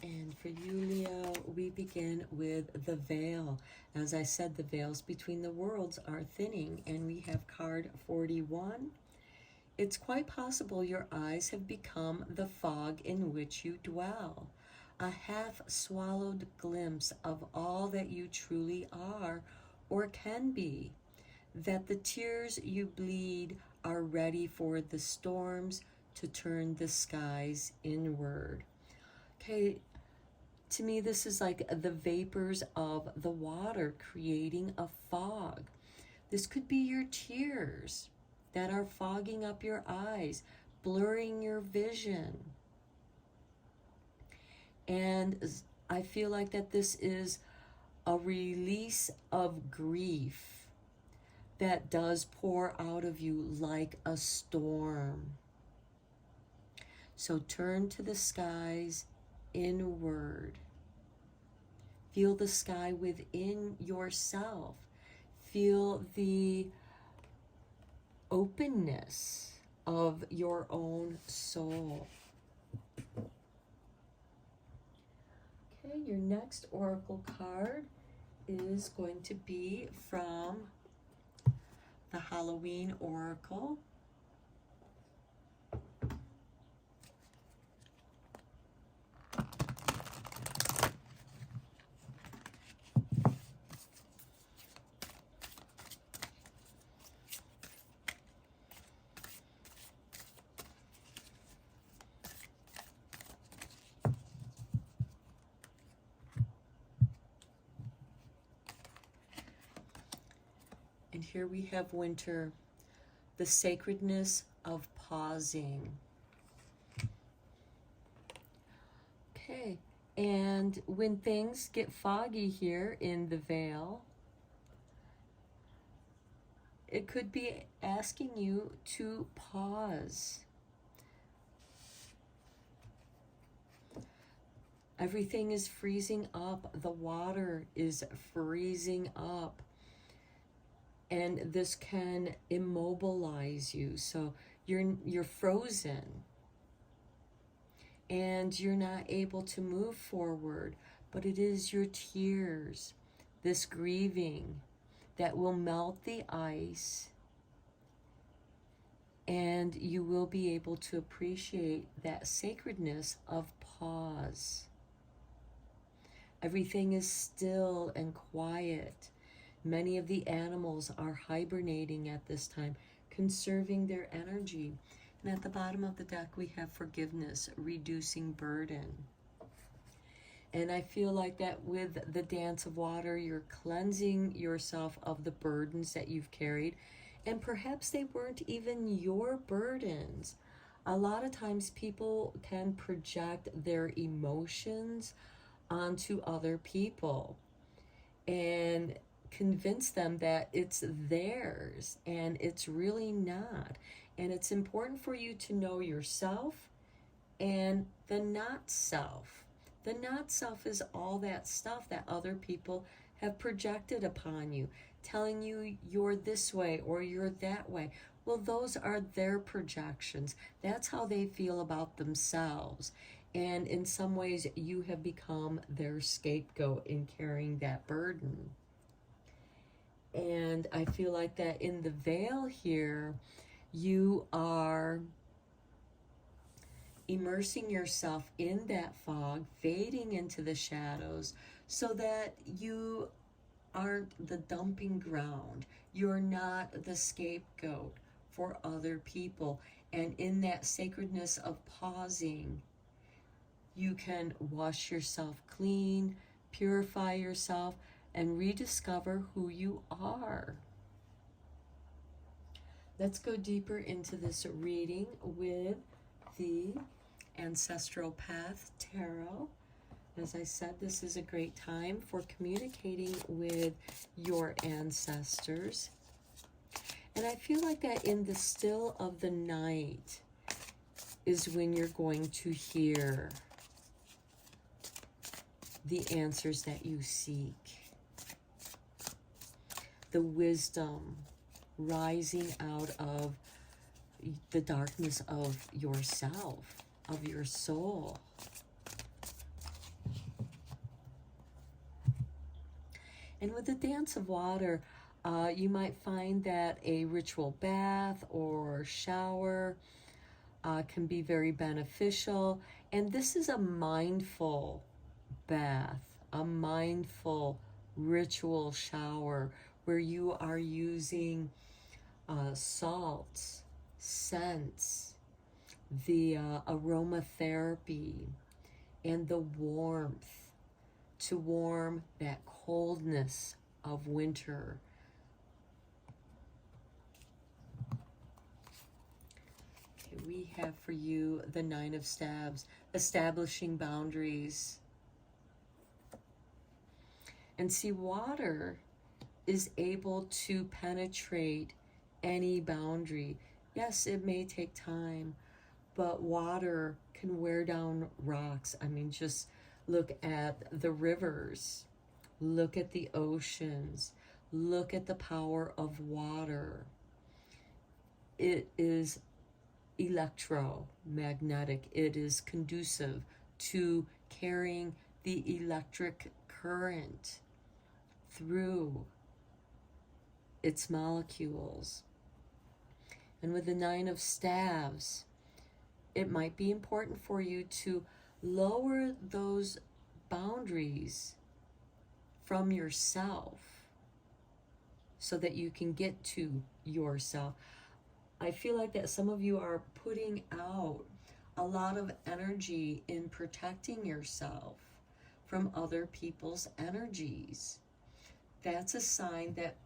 And for you, Leo, we begin with the veil. As I said, the veils between the worlds are thinning, and we have card 41. It's quite possible your eyes have become the fog in which you dwell, a half-swallowed glimpse of all that you truly are or can be, that the tears you bleed are ready for the storms to turn the skies inward. Okay, to me this is like the vapors of the water creating a fog. This could be your tears that are fogging up your eyes, blurring your vision. And I feel like that this is a release of grief that does pour out of you like a storm. So turn to the skies inward. Feel the sky within yourself. Feel the openness of your own soul. Okay, your next oracle card is going to be from the Halloween Oracle. And here we have winter, the sacredness of pausing. Okay, and when things get foggy here in the veil, it could be asking you to pause. Everything is freezing up. The water is freezing up. And this can immobilize you. So you're frozen. And you're not able to move forward. But it is your tears, this grieving, that will melt the ice. And you will be able to appreciate that sacredness of pause. Everything is still and quiet. Many of the animals are hibernating at this time, conserving their energy. And at the bottom of the deck, we have forgiveness, reducing burden. And I feel like that with the dance of water, you're cleansing yourself of the burdens that you've carried. And perhaps they weren't even your burdens. A lot of times people can project their emotions onto other people and convince them that it's theirs, and it's really not. And it's important for you to know yourself and the not self. The not self is all that stuff that other people have projected upon you, telling you you're this way or you're that way. Well, those are their projections. That's how they feel about themselves. And in some ways, you have become their scapegoat in carrying that burden. And I feel like that in the veil here, you are immersing yourself in that fog, fading into the shadows, so that you aren't the dumping ground. You're not the scapegoat for other people. And in that sacredness of pausing, you can wash yourself clean, purify yourself, and rediscover who you are. Let's go deeper into this reading with the Ancestral Path Tarot. As I said, this is a great time for communicating with your ancestors. And I feel like that in the still of the night is when you're going to hear the answers that you seek. The wisdom rising out of the darkness of yourself, of your soul. And with the dance of water, you might find that a ritual bath or shower can be very beneficial. And this is a mindful bath, a mindful ritual shower where you are using salts, scents, the aromatherapy, and the warmth to warm that coldness of winter. Okay, we have for you the Nine of Staves, establishing boundaries. And see, water is able to penetrate any boundary. Yes, it may take time, but water can wear down rocks. I mean, just look at the rivers, look at the oceans, look at the power of water. It is electromagnetic. It is conducive to carrying the electric current through its molecules. And with the Nine of Staves, it might be important for you to lower those boundaries from yourself so that you can get to yourself. I feel like that some of you are putting out a lot of energy in protecting yourself from other people's energies. That's a sign that,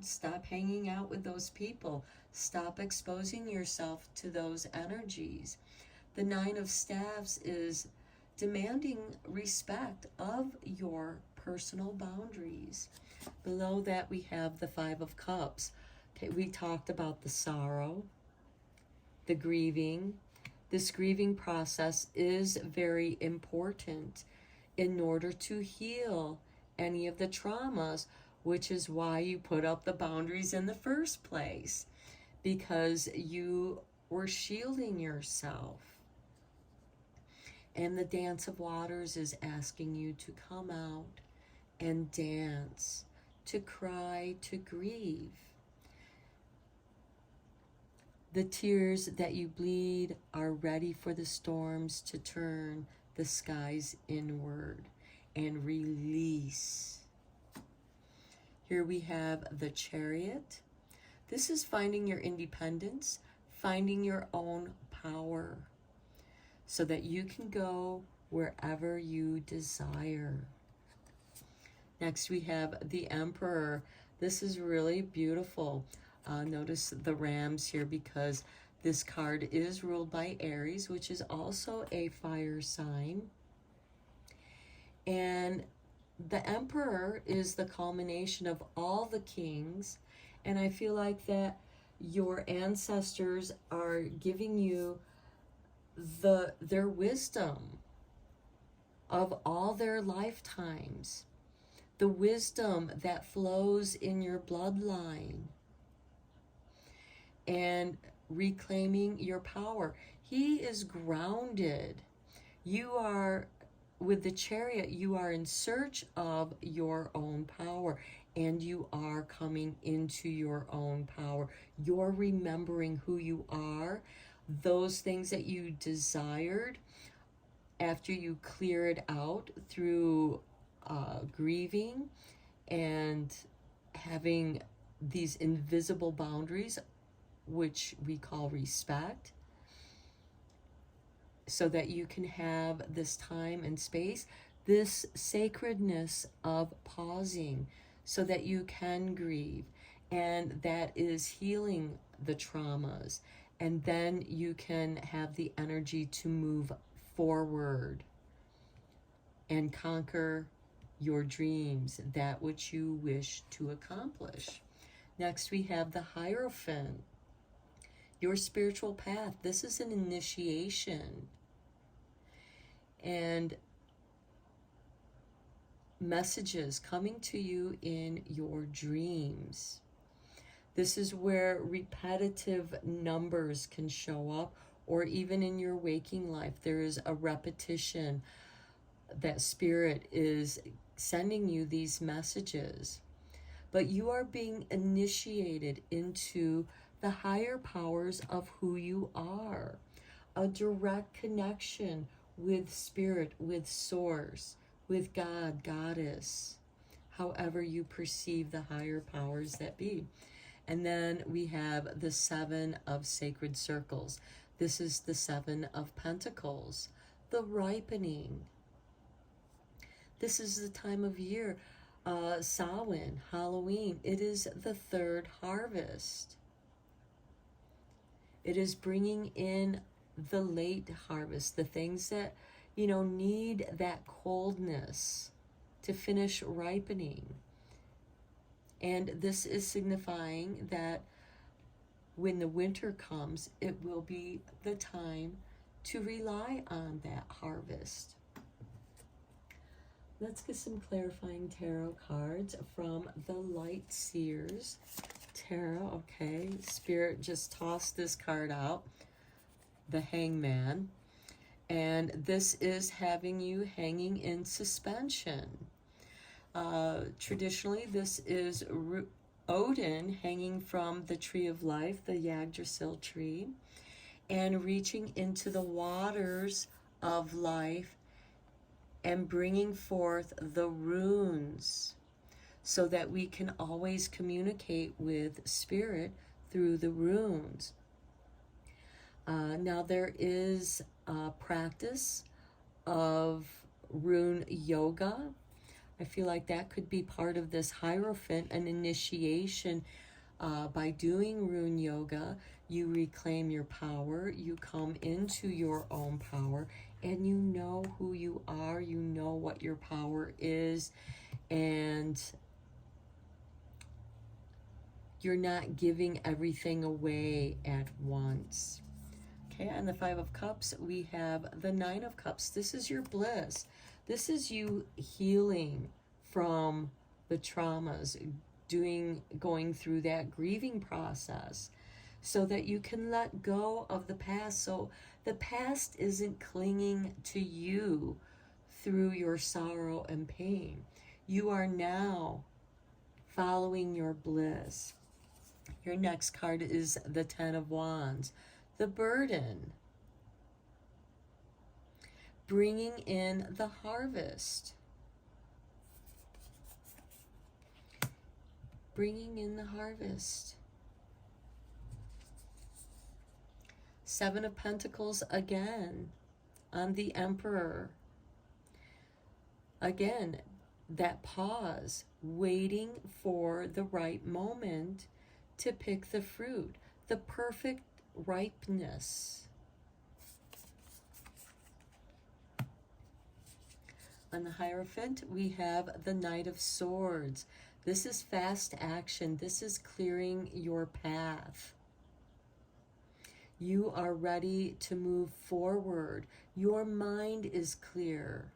stop hanging out with those people. Stop exposing yourself to those energies. The Nine of Staves is demanding respect of your personal boundaries. Below that, we have the Five of Cups. Okay, we talked about the sorrow, the grieving. This grieving process is very important in order to heal any of the traumas, which is why you put up the boundaries in the first place, because you were shielding yourself. And the Dance of Waters is asking you to come out and dance, to cry, to grieve. The tears that you bleed are ready for the storms to turn the skies inward and release. Here we have the Chariot. This is finding your independence, finding your own power, so that you can go wherever you desire. Next, we have the Emperor. This is really beautiful. Notice the rams here, because this card is ruled by Aries, which is also a fire sign. And the Emperor is the culmination of all the kings. And I feel like that your ancestors are giving you their wisdom of all their lifetimes, the wisdom that flows in your bloodline, and reclaiming your power. He is grounded. You are, with the Chariot, you are in search of your own power, and you are coming into your own power. You're remembering who you are, those things that you desired after you clear it out through grieving and having these invisible boundaries, which we call respect, so that you can have this time and space, this sacredness of pausing, so that you can grieve. And that is healing the traumas. And then you can have the energy to move forward and conquer your dreams, that which you wish to accomplish. Next, we have the Hierophant. Your spiritual path. This is an initiation. And messages coming to you in your dreams. This is where repetitive numbers can show up, or even in your waking life, there is a repetition that Spirit is sending you these messages. But you are being initiated into the higher powers of who you are. A direct connection with Spirit, with Source, with God, Goddess, however you perceive the higher powers that be. And then we have the Seven of Sacred Circles. This is the Seven of Pentacles, the ripening. This is the time of year, Samhain, Halloween. It is the third harvest. It is bringing in the late harvest, the things that, need that coldness to finish ripening. And this is signifying that when the winter comes, it will be the time to rely on that harvest. Let's get some clarifying tarot cards from the Light Seers Tarot. Okay, Spirit just tossed this card out, the Hangman. And this is having you hanging in suspension. Traditionally, this is Odin hanging from the Tree of Life, the Yggdrasil tree, and reaching into the waters of life and bringing forth the runes so that we can always communicate with Spirit through the runes. Now there is a practice of rune yoga. I feel like that could be part of this Hierophant, an initiation. By doing rune yoga, you reclaim your power, you come into your own power, and you know who you are, you know what your power is, and you're not giving everything away at once. Okay, and the Five of Cups, we have the Nine of Cups. This is your bliss. This is you healing from the traumas, going through that grieving process so that you can let go of the past. So the past isn't clinging to you through your sorrow and pain. You are now following your bliss. Your next card is the Ten of Wands, the burden, bringing in the harvest. Bringing in the harvest. Seven of Pentacles again on the Emperor. Again, that pause, waiting for the right moment to pick the fruit, the perfect ripeness. On the Hierophant, we have the Knight of Swords. This is fast action. This is clearing your path. You are ready to move forward. Your mind is clear.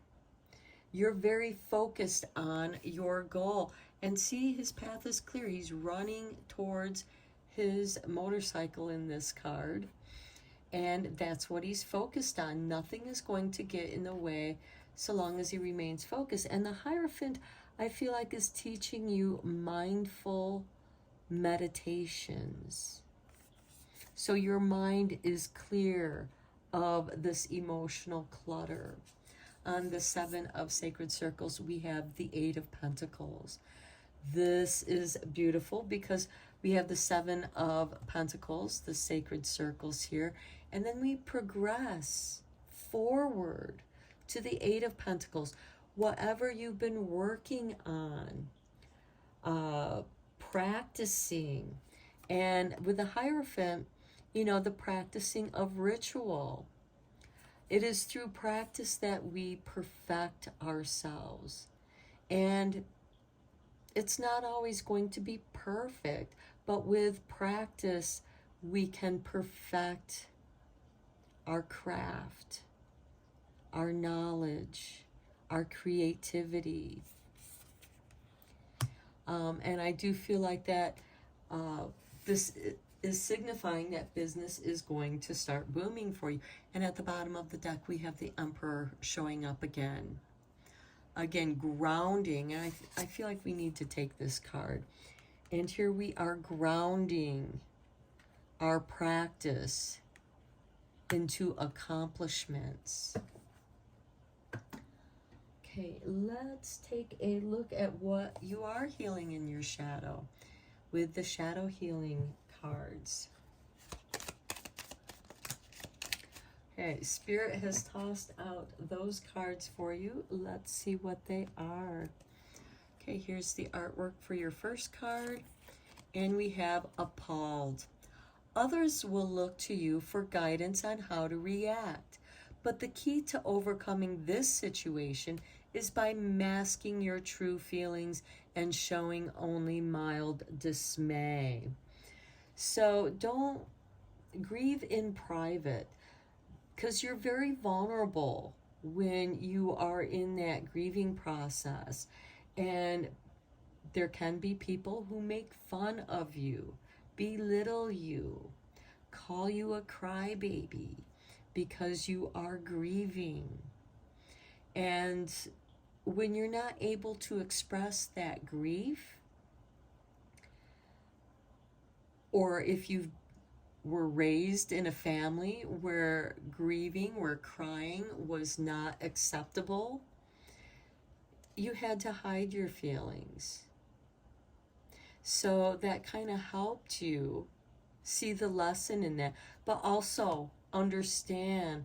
You're very focused on your goal. And see, his path is clear. He's running towards his motorcycle in this card. And that's what he's focused on. Nothing is going to get in the way so long as he remains focused. And the Hierophant, I feel like, is teaching you mindful meditations. So your mind is clear of this emotional clutter. On the Seven of Sacred Circles, we have the Eight of Pentacles. This is beautiful because we have the Seven of Pentacles, the sacred circles here, and then we progress forward to the Eight of Pentacles. Whatever you've been working on, practicing, and with the Hierophant, the practicing of ritual. It is through practice that we perfect ourselves. And it's not always going to be perfect, but with practice, we can perfect our craft, our knowledge, our creativity. And I do feel like that this is signifying that business is going to start booming for you. And at the bottom of the deck, we have the Emperor showing up again. Again, grounding. And I feel like we need to take this card. And here we are grounding our practice into accomplishments. Okay, let's take a look at what you are healing in your shadow with the shadow healing cards. Okay, Spirit has tossed out those cards for you. Let's see what they are. Okay, here's the artwork for your first card. And we have appalled. Others will look to you for guidance on how to react. But the key to overcoming this situation is by masking your true feelings and showing only mild dismay. So don't grieve in private, because you're very vulnerable when you are in that grieving process. And there can be people who make fun of you, belittle you, call you a crybaby because you are grieving. And when you're not able to express that grief, or if you were raised in a family where grieving, where crying was not acceptable, you had to hide your feelings. So that kind of helped you see the lesson in that, but also understand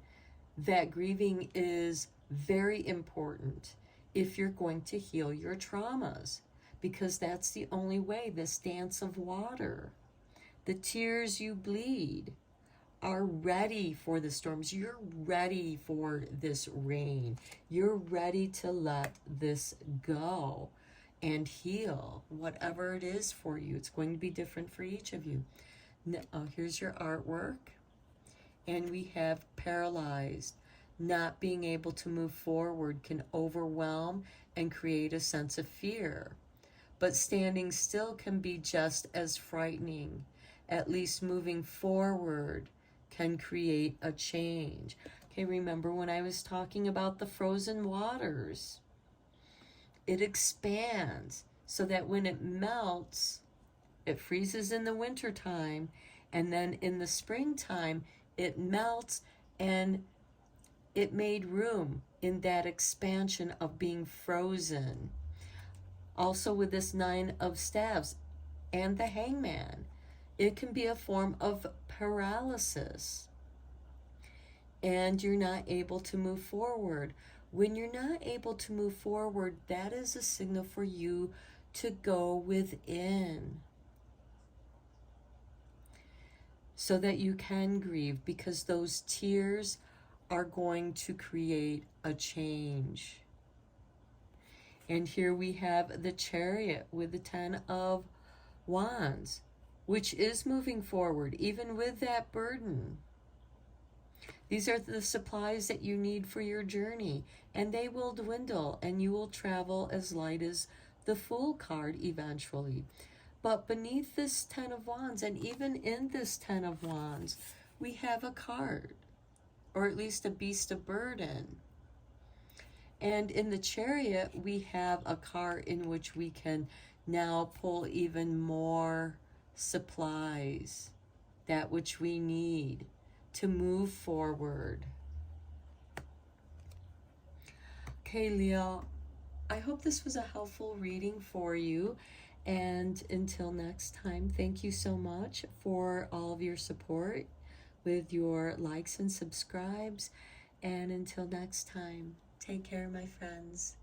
that grieving is very important if you're going to heal your traumas, because that's the only way. This dance of water, the tears you bleed, are ready for the storms. You're ready for this rain. You're ready to let this go and heal whatever it is for you. It's going to be different for each of you. Here's your artwork. And we have paralyzed. Not being able to move forward can overwhelm and create a sense of fear. But standing still can be just as frightening. At least moving forward can create a change. Okay, remember when I was talking about the frozen waters? It expands so that when it melts, it freezes in the wintertime, and then in the springtime, it melts, and it made room in that expansion of being frozen. Also with this Nine of Staves and the Hangman, it can be a form of paralysis, and you're not able to move forward. When you're not able to move forward, that is a signal for you to go within so that you can grieve, because those tears are going to create a change. And here we have the Chariot with the 10 of Wands, which is moving forward, even with that burden. These are the supplies that you need for your journey, and they will dwindle, and you will travel as light as the Fool card eventually. But beneath this 10 of Wands, and even in this 10 of Wands, we have a card, or at least a beast of burden. And in the Chariot, we have a card in which we can now pull even more supplies, that which we need to move forward. Okay, Leo, I hope this was a helpful reading for you. And until next time, thank you so much for all of your support with your likes and subscribes. And until next time, take care, my friends.